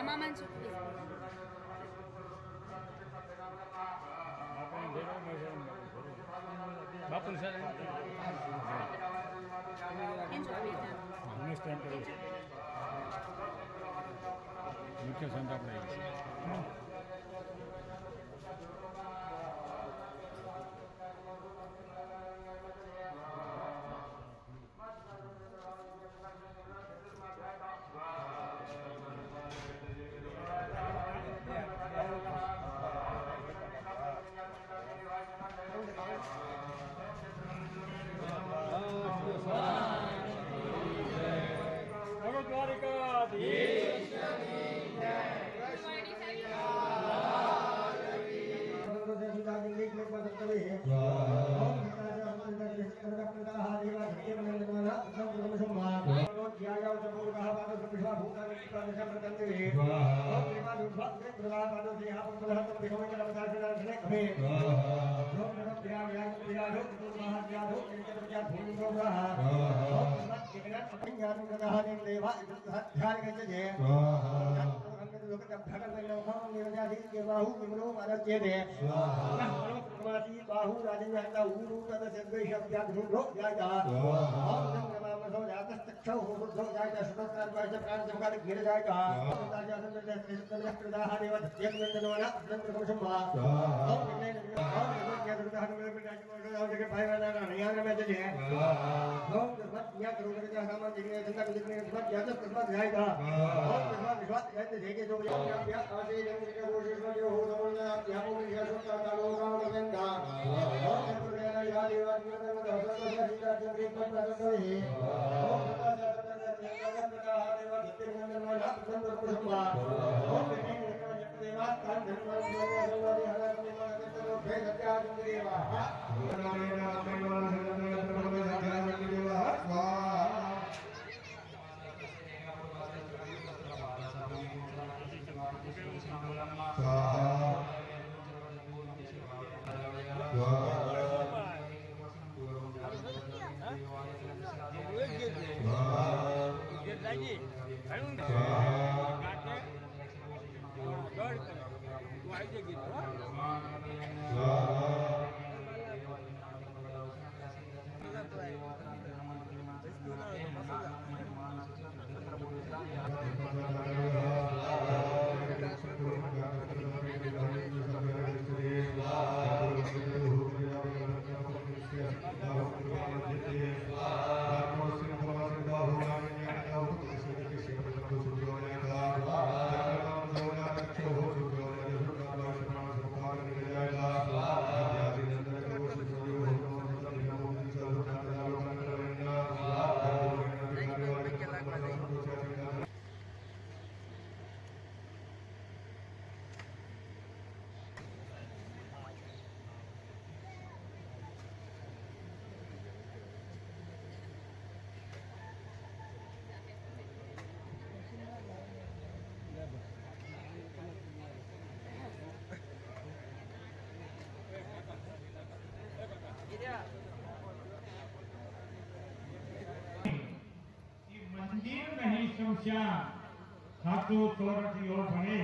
મામાન છું બાપુ સર મુખ્ય સંત આપણે बाहु राजन्यता ऊरू तद सद्वै शब्दात् रुद्रो जाता ओम नमः नमो जातस्तक्षौ रुद्रो जाता सुतकार वाच प्राण जमकार गिर जाता राजा संदर श्रेष्ठ प्रदाह देव यज्ञनंदनवना नंदकोशम्भा ओम निन्ने ओम निन्ने दुर्गा हनुमान पिता ओम जगह भाईवाना नयान में जजे ओम जगत या करोड़ का नाम जिने संता जिने सब जात प्रभाव जाएगा ओम प्रभाव विश्वास जाते देखे जो या आसे जन के रोषे जो हो नमोना या को या सुता कालो गाव नंदा ओम प्रभुया या देवा नंदन दहला का सीता चंद्र पर प्रकट है ओम प्रकाश जगत प्रकाश देवा धीते नंदन वाला नंदन कुसुमा ओम निन्ने देवा कान धर्म देवा हरा देवा तो भे सत्या देवा नारायण मंदिर नहीं समस्या साचो चोरથી ઓળખણે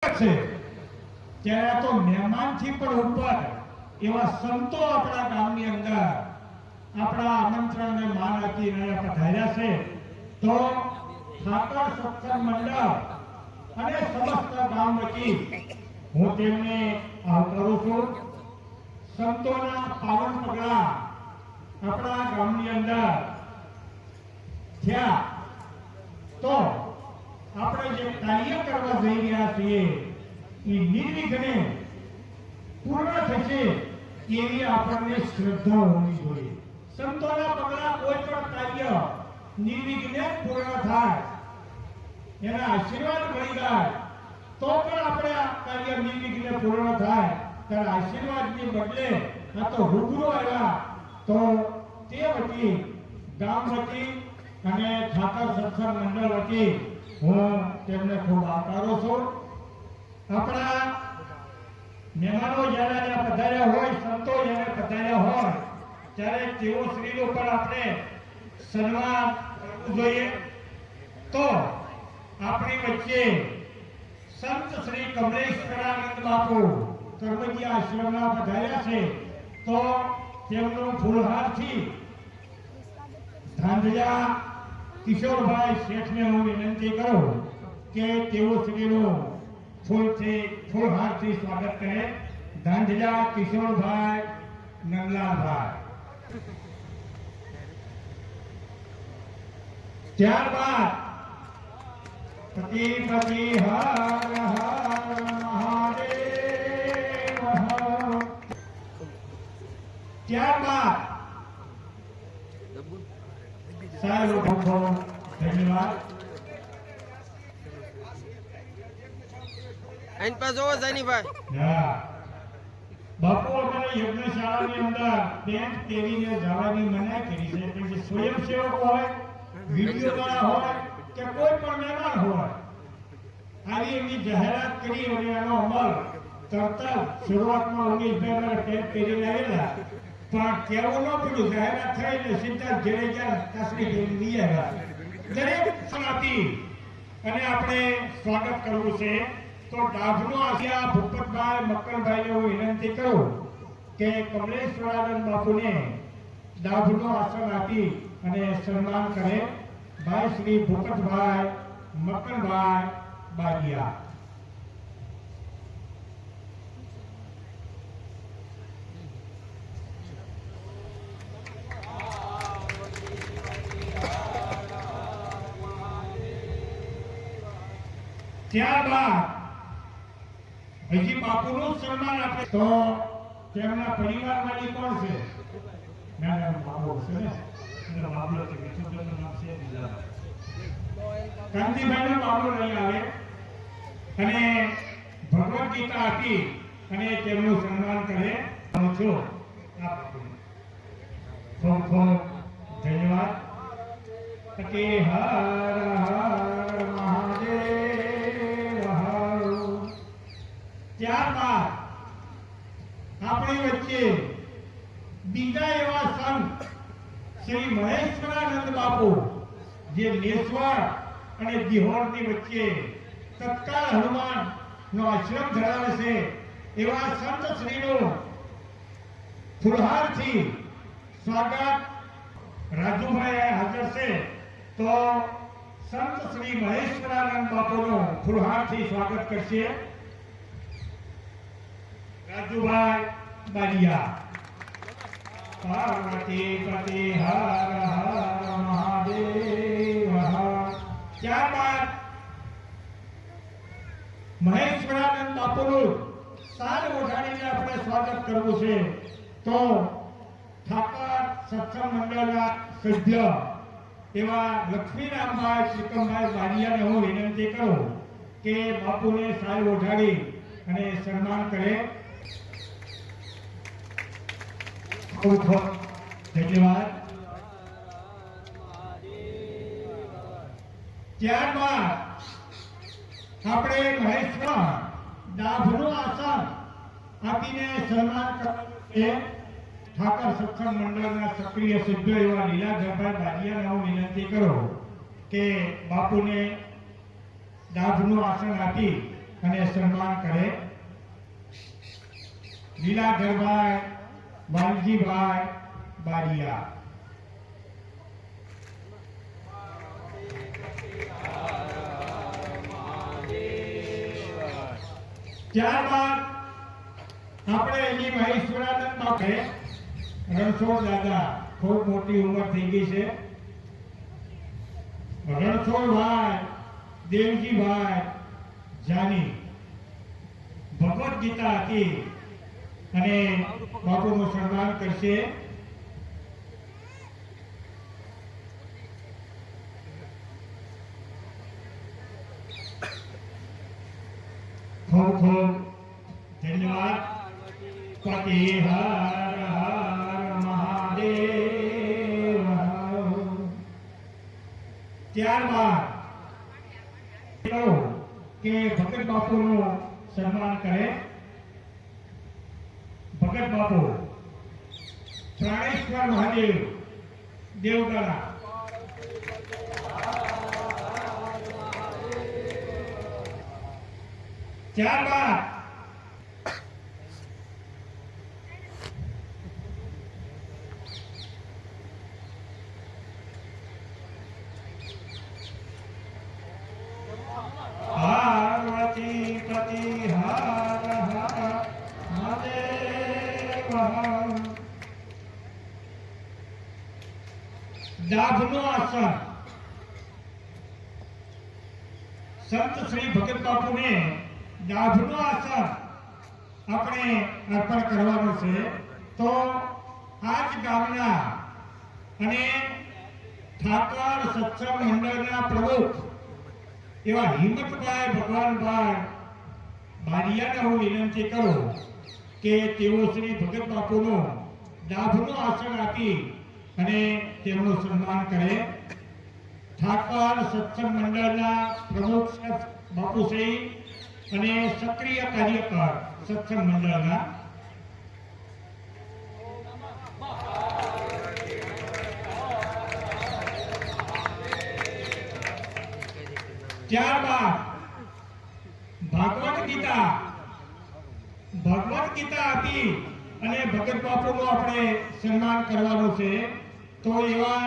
છે ત્યારે તો મહેમાનથી પણ ઉપર એવા સંતો આપણા ગામની અંદર આપણા આમંત્રણને માન આપીને પધાર્યા છે તો ઠાકર સત્સંગ મંડળ અને સમસ્ત ગામ વતી હું તેમને આવકારું છું. સંતોના પાવન પગલા આપણા ગામની અંદર થયા તો આપણે જે કાર્ય કરવા જઈ રહ્યા છીએ એ નિર્વિઘ્ને પૂર્ણ થશે એવી આપણને શ્રદ્ધા હોવી જોઈએ. સંતોના પગલા કોઈ પણ કાર્ય નિર્વિઘ્ને પૂર્ણ થાય, એના આશીર્વાદ મળી જાય તો પણ આપણે આ કાર્ય નિર્વિઘ્ને પૂર્ણ થાય ત્યારે આશીર્વાદની બદલે આ તો રૂબરૂ આવ્યા તો તે વતી ગામ વતી અને ઠાકર સત્સંગ મંડળ વતી હું તેમને ખૂબ આવકારું છું. આપણા મહેમાનો જ્યારે અહીંયા પધાર્યા હોય, સંતો જ્યારે પધાર્યા હોય ત્યારે તેઓ શ્રીનું પણ આપણે સન્માન કરવું જોઈએ. તો આપણી વચ્ચે સંત શ્રી કમલેશ્વરાનંદ બાપુ કર્મજી આશ્રમના પધાર્યા છે તો તેમનું ફૂલહારથી ધાંધજા કિશોરભાઈ શેઠને હું વિનંતી કરું કે તેઓ શ્રીનું ફૂલહારથી સ્વાગત કરે. ધાંધજા કિશોરભાઈ નંદલાલભાઈ. ત્યારબાદ પતિ પતિ હર હર મહાદેવ હર. ત્યારબાદ સાહેબ ખૂબ ધન્યવાદ. આઈન પાસ જોવો જાનીભાઈ. બાપુ અમારે યજ્ઞશાળાની અંદર ટેન્ટ પહેરીને જવાની મનાઈ કરી છે. પછી સ્વયંસેવક હોય, વિડીયો વાળા હોય કે કોઈ પણ મહેમાન હોય, આવી એવી જાહેરાત કરી અને એનો અમલ તરત જ શરૂઆતમાં 19 અમારે ટેન્ટ પહેરીને આવેલા પણ કેવું ન પડ્યું. જાહેરાત થઈને સીધા ઘેરે ગયા, કાસરી પહેરી લઈ આવ્યા. દરેક આપી અને આપણે સ્વાગત કરવું છે. તો ડાભનો આસિયા ભૂપતભાઈ મક્કલભાઈને હું વિનંતી કરું કે કમલેશ્વરાનંદ બાપુને ડાભનું આસન આપી અને સન્માન કરે. ભાઈ શ્રી ભૂપતભાઈ મક્કલભાઈ બારિયા. ત્યારબાદ હજી બાપુનું સન્માન આપે તો તેમના પરિવારમાંથી કોણ છે? મેડમ બાબુ છે ને, એનો બાબલો છે, વિઠ્ઠલભાઈનું નામ છે કાંતિભાઈનો બાબલો નહીં આવે અને ભગવદ ગીતા આપી અને તેમનું સન્માન કરે. હું છું ખૂબ ખૂબ ધન્યવાદ. કે હર હર મહાદેવ હર. ત્યારબાદ આપણી વચ્ચે બીજા એવા સંત શ્રી મહેશ્વરાનંદ બાપુ જે નેસવાડ અને દિહોરની વચ્ચે તત્કાલ હનુમાન નો આશ્રમ ધરાવે છે એવા સંત શ્રીનું ફુલહારથી સ્વાગત રાજુભાઈ હાજર છે તો સંત શ્રી મહેશ્વરાનંદ બાપુનું ફુલહારથી સ્વાગત કરશે રાજુભાઈ બારિયા. પાર્વતી પતિ હર હર મહાદેવ હર. ત્યારબાદ મહેશ્વરાનંદ બાપુનું સાર ઓઢાડીને આપણે સ્વાગત કરવું છે તો ઠાકર સત્સંગ મંડળના સભ્ય એવા લક્ષ્મીરામભાઈ શ્રીકમભાઈ બારિયાને હું વિનંતી કરું કે બાપુને સાર ઓઢાડી અને સન્માન કરે. ખૂબ ખૂબ ધન્યવાદ. ત્યારબાદ આપણે મહેશ્વર ડાભનું આસન આપીને સન્માન કરવાનું છે. ઠાકર સત્સંગ મંડળના સક્રિય સભ્ય એવા લીલાધરભાઈ બારિયાને હું વિનંતી કરું કે બાપુને ડાભનું આસન આપી અને સન્માન કરે. લીલાધરભાઈ વાલજીભાઈ બારિયા. ત્યારબાદ આપણે એની મહેશ્વરાનંદ બાપે રણછોડ દાદા ખૂબ મોટી ઉંમર થઈ ગઈ છે. રણછોડભાઈ દેવજીભાઈ જાની ભગવદ ગીતા હતી અને બાપુનું સન્માન કરશે. ખૂબ ખૂબ ધન્યવાદ. પતિ હર હર મહાદેવ. ત્યારબાદ કે ભગત બાપુનું સન્માન કરે. ભગત બાપુ પ્રાણેશ્વર મહાદેવ દેવગણા. ત્યારબાદ પાર્વતી પતિ હર હર મહાદેવ. દાભનો આસન સંત શ્રી ભગત બાપુને દાભનો આસન આપણે અર્પણ કરવાનું છે. તો આજ ગામના અને ઠાકર સત્સંગ મંડળના પ્રમુખ એવા હિંમતભાઈ ભગવાનભાઈ બારિયાને હું વિનંતી કરું કે તેઓ શ્રી ભગત બાપુનો દાભનું આસન આપી અને તેમનું સન્માન કરે. ઠાકર સત્સંગ મંડળના પ્રમુખ બાપુશ્રી અને સક્રિય કાર્યકર સત્સંગ મંડળના. ત્યારબાદ ભગવદ ગીતા આપી અને ભગત બાપુનું આપણે સન્માન કરવાનું છે. તો એવા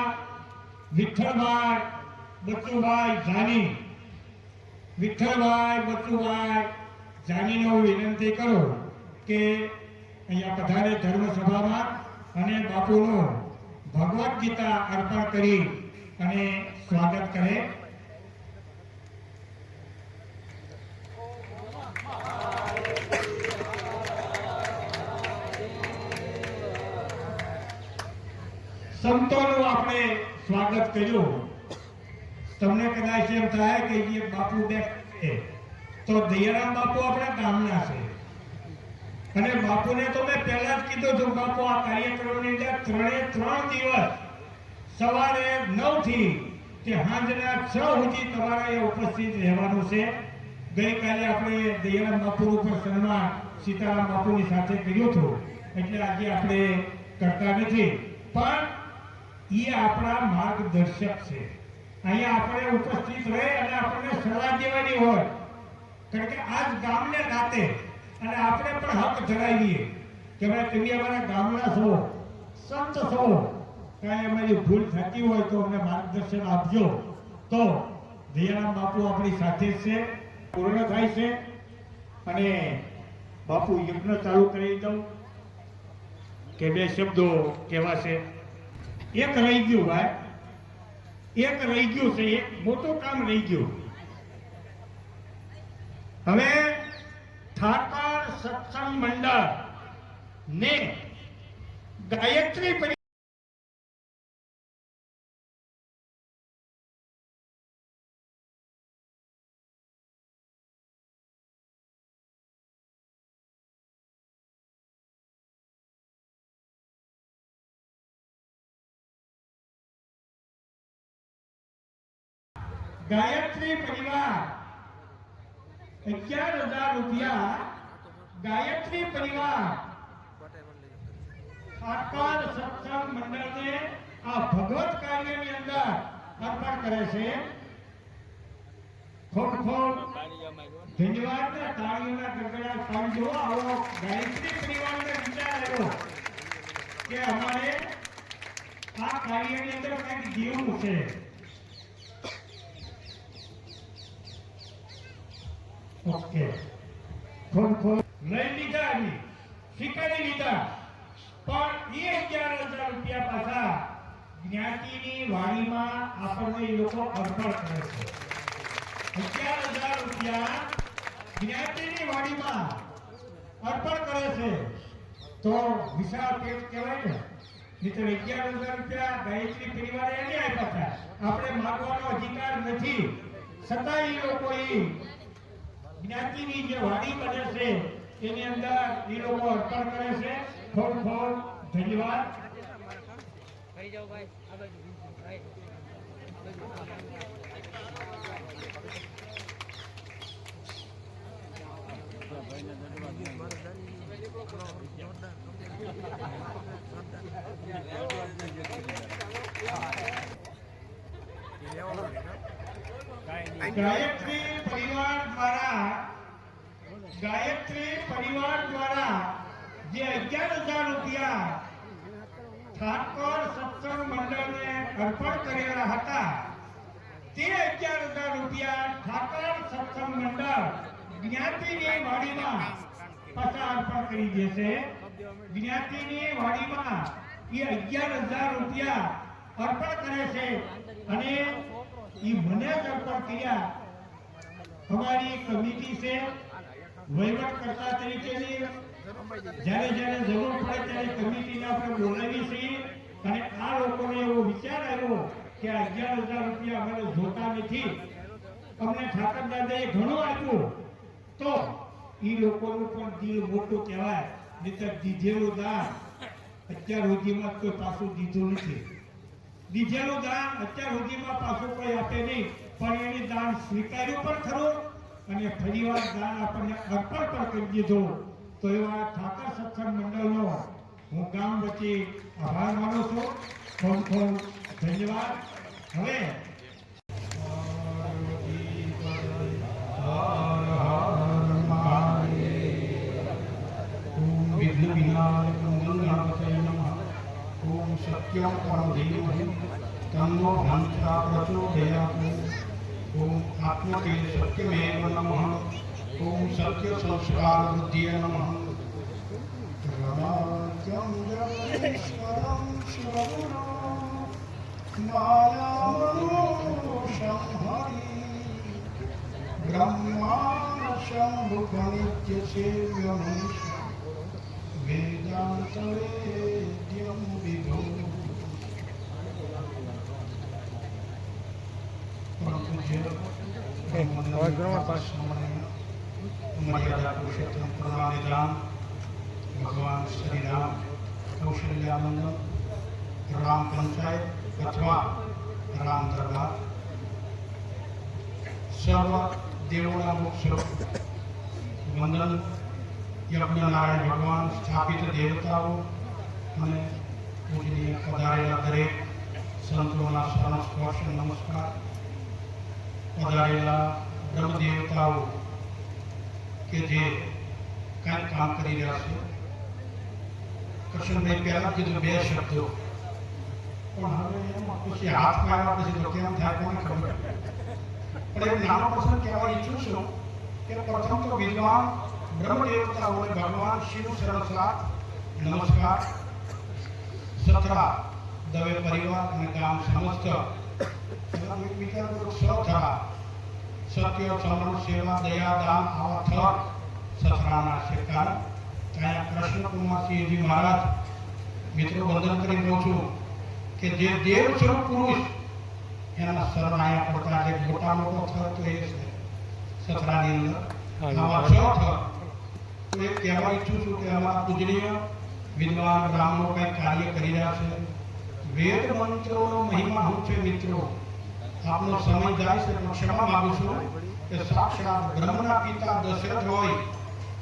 વિઠ્ઠલભાઈ બચુભાઈ જાનીને હું વિનંતી કરું કે અહીંયા પધારે ધર્મસભામાં અને બાપુનું ભગવદ ગીતા અર્પણ કરી અને સ્વાગત કરે. સંતોનું આપણે સ્વાગત કર્યું. તમને કદાચ એમ થાય કે જે બાપુ બેઠે તો દયારામ બાપુ આપણા ગામના છે અને બાપુને તો મેં પહેલા જ કીધું હતું બાપુ આ કાર્યક્રમની અંદર 3 દિવસ સવારે 9 થી તે સાંજના 6 સુધી તમારે ઉપસ્થિત રહેવાનું છે. ગઈકાલે આપણે દયારામ બાપુનું પણ સન્માન સીતારામ બાપુની સાથે કર્યું હતું એટલે આજે આપણે કરતા નથી, પણ એ આપણા માર્ગદર્શક છે. અહીંયા આપણે ઉપસ્થિત રહે અને આપણને સલાહ દેવાની હોય, કારણ કે આજ ગામને નાતે અને આપણે પણ હક ધરાવીએ કે ભાઈ તમે અમારા ગામના છો, સંત છો, કાંઈ અમારી ભૂલ થતી હોય તો અમને માર્ગદર્શન આપજો. તો દયારામ બાપુ આપણી સાથે છે. પૂર્ણ થાય છે અને બાપુ યજ્ઞ ચાલુ કરી દઉં કે 2 શબ્દો કેવા છે. એક રહી ગયું ભાઈ, એક રહી ગયું છે, એક મોટું કામ રહી ગયું. હવે ઠાકર સત્સંગ મંડળ ને ગાયત્રી પરિવાર 11,000 રૂપિયા ગાયત્રી પરિવાર ઠાકર સત્સંગ મંડળને આ ભગવત કાર્યની અંદર અર્પણ કરે છે. ખૂબ ખૂબ ધન્યવાદ. તાળીઓના ગગડા પાડજો. આવો ગાયત્રી પરિવારને વિચાર આવ્યો કે અમારે આ કાર્યની અંદર કંઈક દેવું છે. ઓકે, થોડું લઈ લીધા આવી સ્વીકારી લીધા પણ એ 11,000 રૂપિયા પાછા જ્ઞાતિની વાડીમાં આપણને એ લોકો અર્પણ કરે છે 11,000 રૂપિયા જ્ઞાતિની વાડીમાં અર્પણ કરે છે તો વિશાળ પેટ કહેવાય ને મિત્રો 11,000 રૂપિયા ગાયત્રી પરિવારે એને આપ્યા હતા આપણે માંગવાનો અધિકાર નથી છતાં એ લોકો જ્ઞાતિની જે વાડી બને છે એની અંદર એ લોકો અર્પણ કરે છે ખૂબ ખૂબ ધન્યવાદ કરી જાઓ ભાઈ આ બાજુ ભાઈ ગાયત્રી પરિવાર દ્વારા જે 11,000 રૂપિયા ઠાકોર સત્સંગ મંડળને અર્પણ કરેલા હતા તે 11,000 રૂપિયા ઠાકોર સત્સંગ મંડળ જ્ઞાતિની વાડીમાં પાછા અર્પણ કરી દેશે જ્ઞાતિની વાડીમાં એ 11,000 રૂપિયા અર્પણ કરે છે અને એ મને જ અર્પણ કર્યા અમારી કમિટી છે વહીવટકર્તા તરીકેની જ્યારે જ્યારે જરૂર પડે ત્યારે કમિટીને આપણે બોલાવી છીએ અને આ લોકોને એવો વિચાર આવ્યો કે આ 11,000 રૂપિયા અમારે જોતા નથી અમને ઠાકર દાદાએ ઘણું આપ્યું તો એ લોકોનું પણ દિલ મોટું કહેવાય નહીંતર દીધેલું દાન અત્યાર સુધીમાં કોઈ પાછું દીધું નથી દીધેલું દાન અત્યાર સુધીમાં પાછું કોઈ આપે નહીં પણ એની દાન સ્વીકાર્યું પણ ખરું અને ફરીવાર દાન આપણને અર્પણ પણ કરી દીધું તો એવા ઠાકર સત્સંગ મંડળનો હું ગામ વચ્ચે આભાર માનું છું ખૂબ ખૂબ ધન્યવાદ હવે ओम सत्यम परम धीमहि तन्नो हंसा प्रचोदयात् ओम आत्मके सत्यमेव नमः ओम सत्य संस्कार बुद्धिये नमः रमाद्यं जगदीश्वरं शिवगुरुं मायामनोषं हरि ब्रह्मा शम्भुनित्य सेव्यमनीष वेदान्तवेद्यं विभो मर्यादा पुरुषोत्तम प्रणाम भगवान श्री राम कौशल्यानंद राम पंचायत अथवा राम दरबार सर्व देवों मोक्ष वंदन यज्ञ नारायण भगवान स्थापित देवताओं અને પૂજનીય પધારેલા દરેક સંતોના સ્પર્શ નમસ્કાર પધારેલા બ્રહ્મ દેવતાઓ કે જે કાંઈ કામ કરી રહ્યા છે કૃષ્ણભાઈ પહેલા કીધું બે શબ્દો પણ હવે એમાં પછી હાથ પાડ્યા પછી તો કેમ થાય કોને ખબર પણ એક નાનો પ્રસંગ કહેવા ઈચ્છું છું કે પ્રથમ તો વિદ્વાન બ્રહ્મ દેવતાઓને ભગવાન શિવ સરસાત નમસ્કાર સતરા દવે પરિવાર અને ગામ સમસ્ત વિચાર સથરા સત્ય સમરણ સેવા દયા દાન આવા થર સથરાના છે કારણ ત્યાં કૃષ્ણકુમારસિંહજી મહારાજ મિત્રો વંદન કરી કહું છું કે જે દેવ સ્વરૂપ પુરુષ એના શરણાયા પડતા જે મોટા મોટો થર તો એ છે સથરાની અંદર આવા છ થર તો એ કહેવા ઈચ્છું છું કે અમારા પૂજનીય વિદ્વાન બ્રાહ્મણો કંઈક કાર્ય કરી રહ્યા છે વેદ મંત્રોનો મહિમા શું છે મિત્રો આપનો સમય જાય છે પણ ક્ષમા માંગુ છું કે સાક્ષાત બ્રહ્મના પિતા દશરથ હોય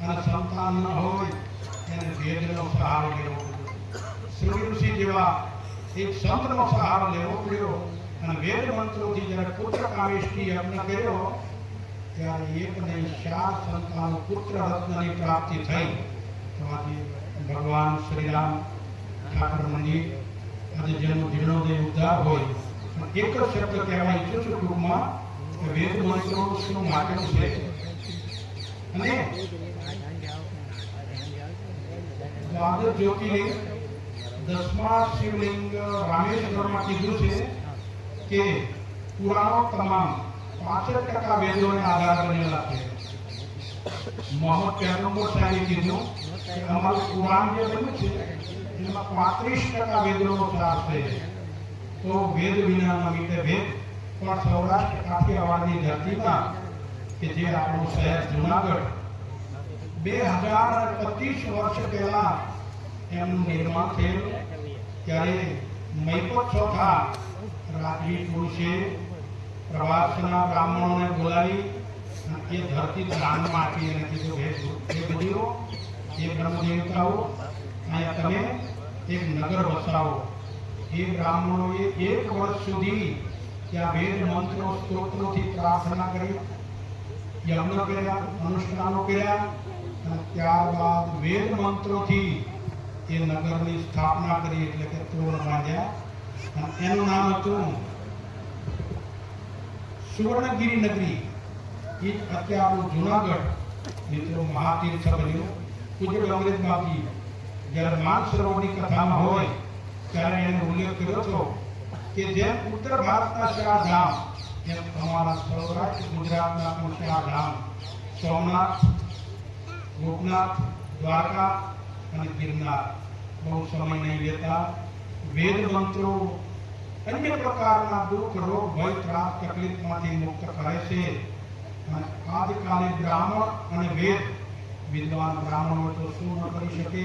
અને સંતાન ન હોય એને વેદનો સહારો લેવો સૂર્ય ઋષિ જેવા એક સંતનો સહારો લેવો પડ્યો અને વેદ મંત્રોથી જ્યારે પુત્ર કામેષ્ટિ યજ્ઞ કર્યો ત્યારે એક નહીં 4 સંતાનો પુત્ર રત્નની પ્રાપ્તિ થઈ તો આજે ભગવાન શ્રી રામ ઠાકર મંદિર આજે જેનો જીર્ણોદય ઉદ્ધાર હોય એક જ શબ્દ કહેવા ઈચ્છું છું ટૂંકમાં કે વેદ મંત્રો શું માટેનું છે અને દ્વાદશ જ્યોતિર્લિંગ 10મા શિવલિંગ રામેશ્વરમાં કીધું છે કે પુરાણો તમામ 65% વેદોને આધાર બનેલા છે. મોહમ્મદ પૈગંબર સાહેબે કીધું કે અમારું પુરાણ જે બન્યું છે એમાં 35% વેદોનો સાર છે. તો વેદ વિના મીટે ભેદ. પણ સૌરાષ્ટ્ર કાઠિયાવાડની ધરતીમાં કે જે આપણું શહેર જુનાગઢ 2025 વર્ષ પહેલા એમનું નિર્માણ થયેલું. ત્યારે મૈપત ચોથા રાજવી પુરુષે પ્રવાસના બ્રાહ્મણોને બોલાવી એ ધરતી દાનમાં આપી અને કીધું હે બદીઓ, એ બ્રહ્મદેવતાઓ, અહીંયા તમે એક નગર વસાવો. એ બ્રાહ્મણોએ 1 વર્ષ સુધી ત્યાં વેદ મંત્રો સ્તોત્રોથી પ્રાર્થના કરી, યજ્ઞ કર્યા, અનુષ્ઠાનો કર્યા અને ત્યારબાદ વેદ મંત્રોથી એ નગરની સ્થાપના કરી, એટલે કે તોરણ બાંધ્યા. એનું નામ હતું સુવર્ણગીરી નગરી. એ અત્યારનું જુનાગઢ મિત્રો મહાતીર્થ બન્યું. પૂજ્ય અંગ્રેજ બાપજી જ્યારે માનસરોવરની કથામાં હોય ત્યારે એનો ઉલ્લેખ કર્યો હતો કે જેમ ઉત્તર ભારતના 4 ધામ એમ અમારા સૌરાષ્ટ્ર ગુજરાતના પણ 4 ધામ સોમનાથ, ગોપનાથ, દ્વારકા અને ગિરનાર. બહુ સમય નહીં લેતા વેદ મંત્રો અન્ય પ્રકારના દુઃખ, રોગ, ભય, ત્રાસ, તકલીફમાંથી મુક્ત કરે છે. આજકાલે બ્રાહ્મણ અને વેદ વિદ્વાન બ્રાહ્મણો તો શું ન કરી શકે.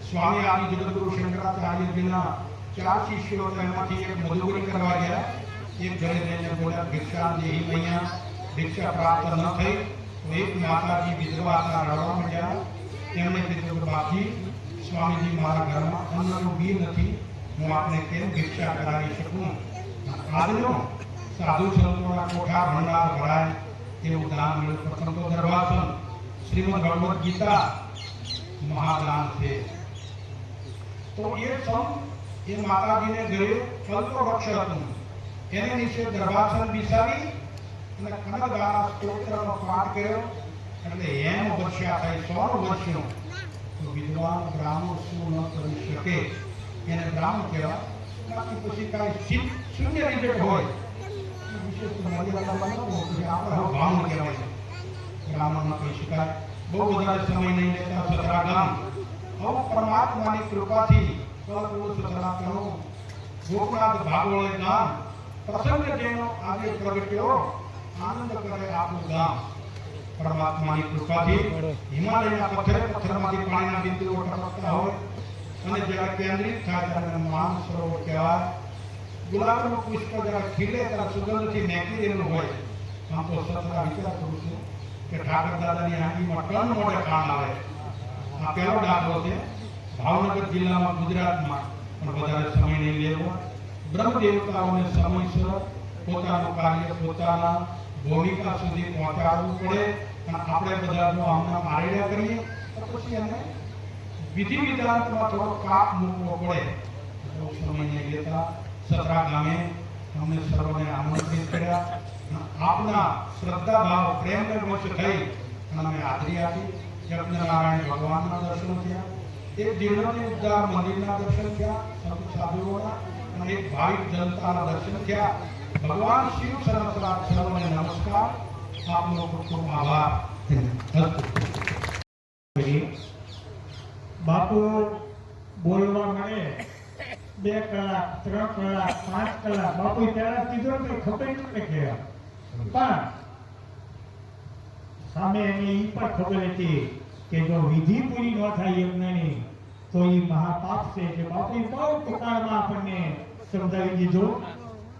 સ્વામી આદિ જગતગુરુ શંકરાચાર્યજીના 4 શિષ્યો એમાંથી એક મધુગરી કરવા ગયા. એક ઘરે જઈને બોલ્યા, ભિક્ષા દેહી મૈયા. ભિક્ષા પ્રાપ્ત ન થઈ તો એક માતાજી વિધવા હતા, રડવા માંડ્યા. એમણે કીધું, બાપજી, સ્વામીજી, મારા ઘરમાં અન્નનું બી નથી, હું આપને કેમ ભિક્ષા કરાવી શકું? આજનો સાધુ સંતોના કોઠા ભંડાર ભરાય એવું દાન મળ્યું. પ્રથમ તો દરવાસન શ્રીમદ ભગવદ ગીતા મહાદાન છે. તો એ સંત એ માતાજીને ઘરે કલ્પવૃક્ષ હતું, એને નીચે દરવાસન બિસાવી અને કનકદારા સ્તોત્રનો પાઠ કર્યો. એટલે એમ વર્ષા થઈ 100 વર્ષનો. તો વિદ્વાન બ્રાહ્મણ શું ન કરી શકે એને બ્રાહ્મણ કહેવાય. બાકી પછી કાંઈ શૂન્ય રિઝલ્ટ હોય વિશેષ મર્યાદામાં ન હોય આપણે ભાવન કહેવાય, બ્રાહ્મણ ન કહી શકાય. બહુ વધારે સમય નહીં લેતા 17 ગામ પરમાત્માની કૃપાથી ગોપનાથ ભાગોળે ગામ પ્રસંગ જેનો આજે પ્રગટ્યો, આનંદ કરે આપણું ગામ. પરમાત્માની કૃપાથી હિમાલયના પથ્થરમાંથી પાણીના બિંદુઓ ટપકતા હોય અને જ્યારે કેન્દ્રિત થાય ત્યારે માનસરોવર કહેવાય. ગુલાબનું પુષ્પ જ્યારે ખીલે ત્યારે સુગંધથી મેકી રહેલું હોય. આમ તો સતરા વિચાર કરું છું કે ઠાકર દાદાની આંખીમાં ટન મોઢે કાન આવે. આ પહેલો દાખલો છે ભાવનગર જિલ્લામાં, ગુજરાતમાં. પણ વધારે સમય નહીં લેવો. બ્રહ્મ દેવતાઓને સમયસર પોતાનું કાર્ય પોતાના ભૂમિકા સુધી પહોંચાડવું પડે. અને આપણે બધા જો આમના મારેડા કરીએ તો પછી એને વિધિ વિધાનમાં થોડો કાપ મૂકવો પડે. બહુ સમય નહીં લેતા 17 ગામે અમને સર્વને આમંત્રિત કર્યા. આપના શ્રદ્ધા ભાવ પ્રેમને વશ થઈ અને અમે હાજરી આપી. યજ્ઞનારાયણ ભગવાનના દર્શન થયા, એક જીર્ણોની ઉદ્ધાર મંદિરના દર્શન થયા, સંત સાધુઓના, અને એક ભાવિક જનતાના દર્શન થયા. ભગવાન શિવ સહસ્ત્રાર્થ સર્વને નમસ્કાર. આપનો ખૂબ ખૂબ આભાર. બાપુ બોલવા મળે 2 કલાક, 3 કલાક, 5 કલાક. બાપુ ત્યારે કીધું કે ખબર નથી કે પણ સામે એની ઈ પણ ખબર હતી કે જો વિધિ પૂરી ન થાય યજ્ઞની તો એ મહાપાપ છે. કે બાપુ બહુ ટૂંકામાં આપણને સમજાવી દીધું.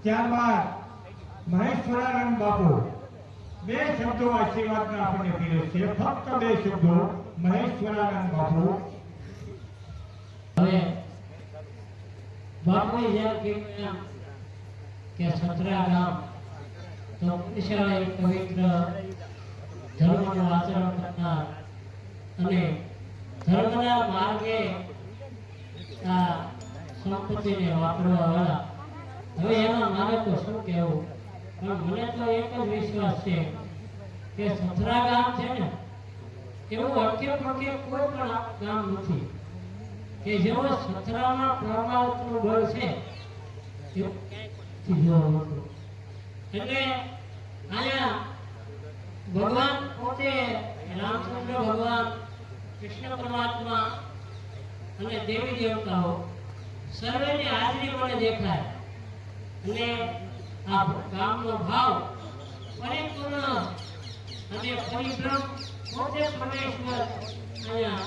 ત્યારબાદ મહેશ્વરાનંદ બાપુ 2 શબ્દો આશીર્વાદના આપણને પીરે છે. ફક્ત 2 શબ્દો. મહેશ્વરાનંદ બાપુ. હવે બાપુએ જ્યારે કહ્યું કે 17 ગામ તો વિશાળ પવિત્ર ધર્મનું આચરણ કરનાર અને ધર્મના માર્ગે આ સંપત્તિને વાપરવા વાળા. હવે એના મારે તો શું કહેવું, પણ મને તો એક જ વિશ્વાસ છે કે 17 ગામ છે ને એવું અટકે પટકે કોઈ પણ ગામ નથી. કે જેવો સથરામાં પરમાત્માનું બળ છે એવું ક્યાંય જોવા મળતું. એટલે અહીંયા ભગવાન પોતે રામચંદ્ર ભગવાન, કૃષ્ણ પરમાત્મા અને દેવી દેવતાઓ સર્વેની હાજરી મને દેખાય અને આ ગામનો ભાવ પરિપૂર્ણ અને પરિભ્રમ પોતે પરમેશ્વર અહીંયા